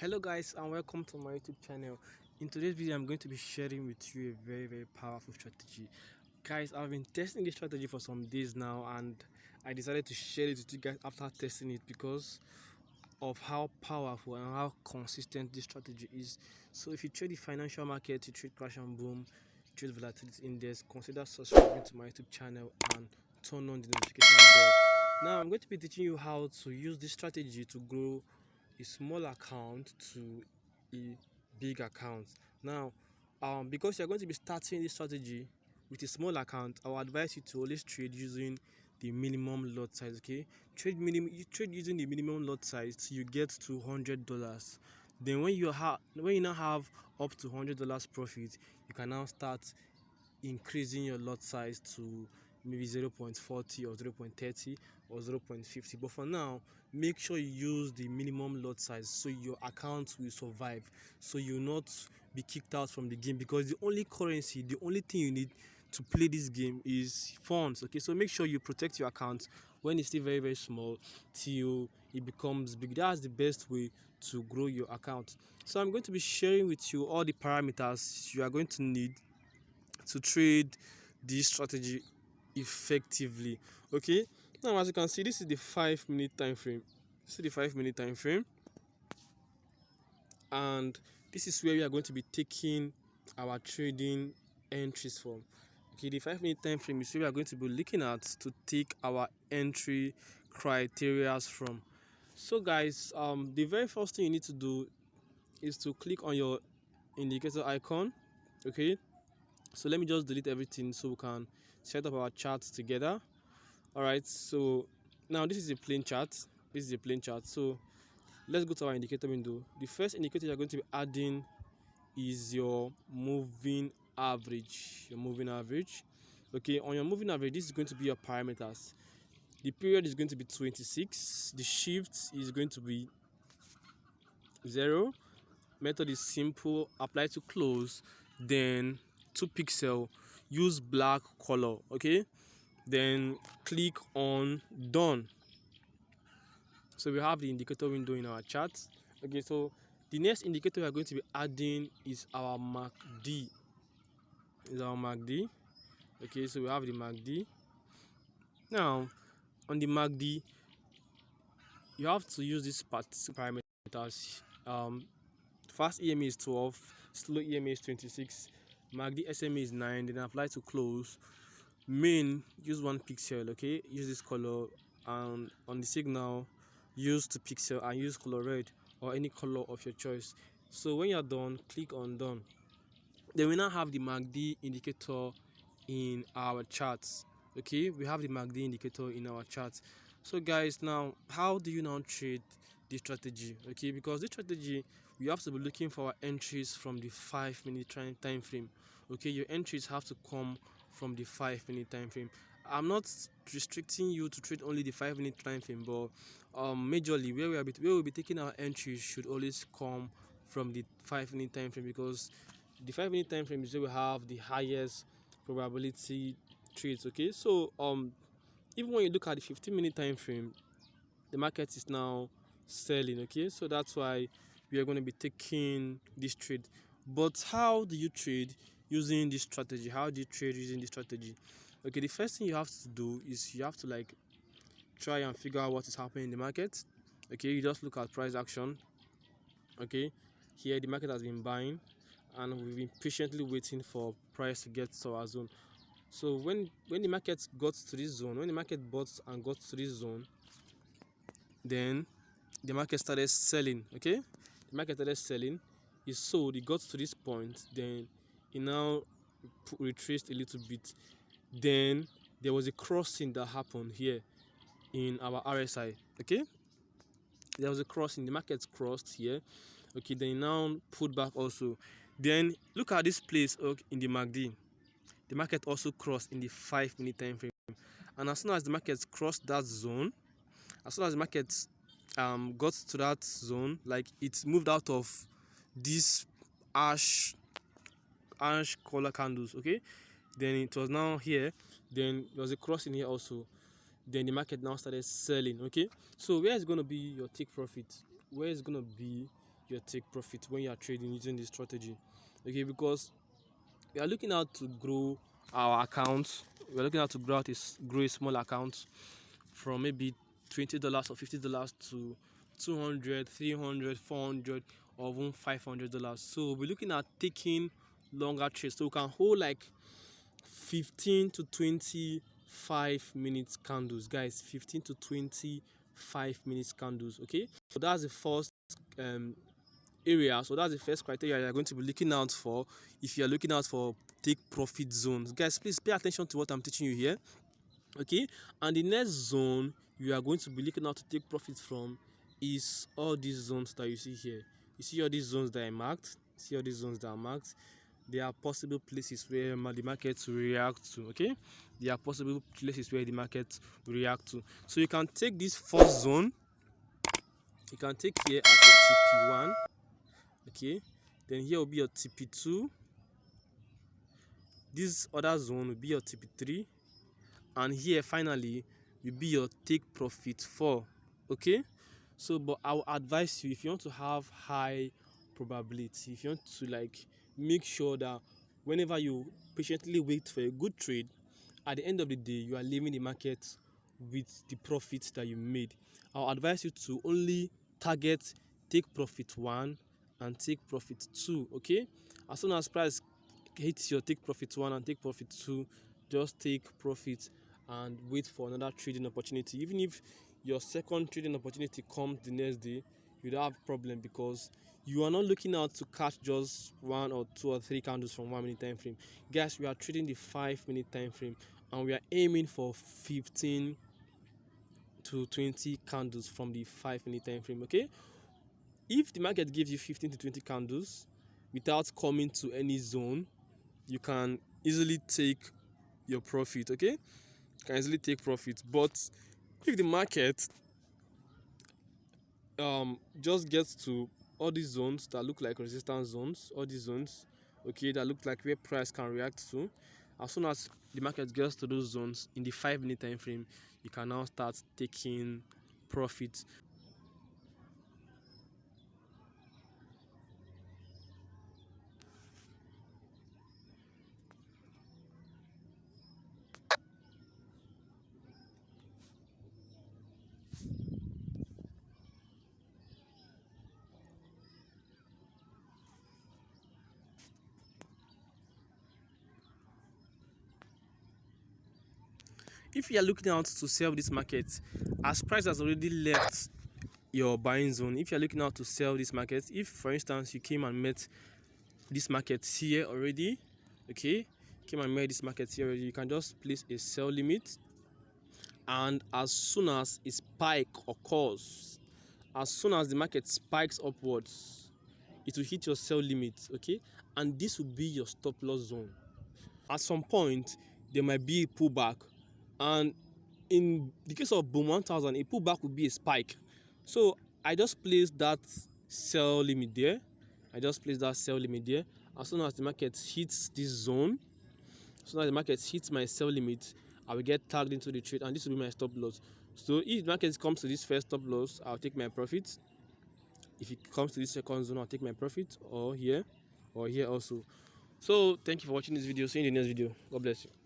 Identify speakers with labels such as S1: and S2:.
S1: Hello guys and welcome to my YouTube channel. In today's video I'm going to be sharing with you a very powerful strategy. Guys, I've been testing this strategy for some days now and I decided to share it with you guys after testing it because of how powerful and how consistent this strategy is. So if you trade the financial market, you trade crash and boom, you trade volatility index, consider subscribing to my YouTube channel and turn on the notification bell. Now I'm going to be teaching you how to use this strategy to grow a small account to a big account. Now, because you're going to be starting this strategy with a small account, I will advise you to always trade using the minimum lot size. Okay, you trade using the minimum lot size till you get to $100. Then when you now have up to $100 profit, you can now start increasing your lot size to maybe 0.40 or 0.30 or 0.50. But for now, make sure you use the minimum lot size so your account will survive, so you will not be kicked out from the game, because the only thing you need to play this game is funds. Okay, so make sure you protect your account when it's still very small till it becomes big. That's the best way to grow your account. So I'm going to be sharing with you all the parameters you are going to need to trade this strategy effectively. Okay, now as you can see, this is the 5-minute time frame. And this is where we are going to be taking our trading entries from. Okay, the 5-minute time frame is where we are going to be looking at to take our entry criteria from. So guys, the very first thing you need to do is to click on your indicator icon. Okay, so let me just delete everything so we can set up our charts together. All right, so now this is a plain chart. So let's go to our indicator window. The first indicator you're going to be adding is your moving average. Okay, on your moving average, this is going to be your parameters. The period is going to be 26. The shift is going to be 0. Method is simple. Apply to close, then 2 pixel, use black color. Okay, then click on done. So we have the indicator window in our chart. Okay, so the next indicator we are going to be adding is our MACD. Okay, so we have the MACD. Now on the MACD, you have to use these parameters. Fast EMA is 12, slow EMA is 26, MACD SMA is 9, then apply to close. Main, use 1 pixel. Okay, use this color, and on the signal use 2 pixel and use color red or any color of your choice. So when you're done, click on done. Then we now have the MACD indicator in our charts. Okay, we have the MACD indicator in our charts. So guys, now how do you now trade this strategy? Okay, because this strategy, we have to be looking for our entries from the 5-minute time frame. Okay, your entries have to come from the 5-minute time frame. I'm not restricting you to trade only the 5-minute time frame, but majorly where we'll be taking our entries should always come from the 5-minute time frame, because the 5-minute time frame is where we have the highest probability trades. Okay, so even when you look at the 15-minute time frame, the market is now selling. Okay, so that's why we are going to be taking this trade. But how do you trade using this strategy? Okay, the first thing you have to do is you have to try and figure out what is happening in the market. Okay, you just look at price action. Okay, here the market has been buying and we've been patiently waiting for price to get to our zone. So when the market got to this zone, when the market bought and got to this zone, then the market started selling. Okay, the market started selling, it sold, it got to this point, then it now retraced a little bit. Then there was a crossing that happened here in our RSI. Okay, there was a crossing, the market crossed here. Okay, then now pulled back also. Then look at this place in the MACD. The market also crossed in the 5-minute time frame, and as soon as the market crossed that zone, as soon as the market got to that zone, like it moved out of this ash color candles. Okay, then it was now here, then there was a crossing here also, then the market now started selling. Okay, so where is going to be your take profit? Where is going to be your take profit when you are trading using this strategy. Okay, because we are looking out to grow our account. We are looking out to grow a small account from maybe $20 or $50 to 200, 300, 400, or even $500. So we're looking at taking longer trades, so we can hold like 15 to 25 minutes candles, guys. 15 to 25 minutes candles. Okay, so that's the first area. So that's the first criteria you're going to be looking out for if you're looking out for take profit zones. Guys, please pay attention to what I'm teaching you here. Okay, and the next zone you are going to be looking out to take profit from is all these zones that you see here. You see all these zones that I marked. See all these zones that are marked. There are possible places where the market will react to. Okay, there are possible places where the market will react to. So you can take this first zone. You can take here as a TP1. Okay, then here will be your TP2. This other zone will be your TP3, and here finally will be your take profit 4. Okay, so but I will advise you, if you want to have high probability, if you want to like make sure that whenever you patiently wait for a good trade, at the end of the day you are leaving the market with the profits that you made, I'll advise you to only target take profit 1 and take profit 2. Okay, as soon as price hits your take profit 1 and take profit 2, just take profit and wait for another trading opportunity. Even if your second trading opportunity comes the next day, you don't have a problem, because you are not looking out to catch just 1 or 2 or 3 candles from 1 minute time frame. Guys, we are trading the 5-minute time frame, and we are aiming for 15 to 20 candles from the 5-minute time frame. Okay, if the market gives you 15 to 20 candles without coming to any zone, you can easily take your profit. Okay, you can easily take profit. But if the market just gets to all these zones that look like resistance zones, all these zones, okay, that look like where price can react to, as soon as the market gets to those zones in the 5-minute time frame, you can now start taking profit. If you are looking out to sell this market, as price has already left your buying zone, if you are looking out to sell this market, if for instance you came and met this market here already, okay, came and met this market here already, you can just place a sell limit, and as soon as a spike occurs, as soon as the market spikes upwards, it will hit your sell limit. Okay, and this will be your stop loss zone. At some point there might be a pullback, and in the case of Boom 1000, a pullback would be a spike. So I just placed that sell limit there. As soon as the market hits this zone, as soon as the market hits my sell limit, I will get tagged into the trade, and this will be my stop loss. So if the market comes to this first stop loss, I'll take my profit. If it comes to this second zone, I'll take my profit, or here also. So thank you for watching this video. See you in the next video. God bless you.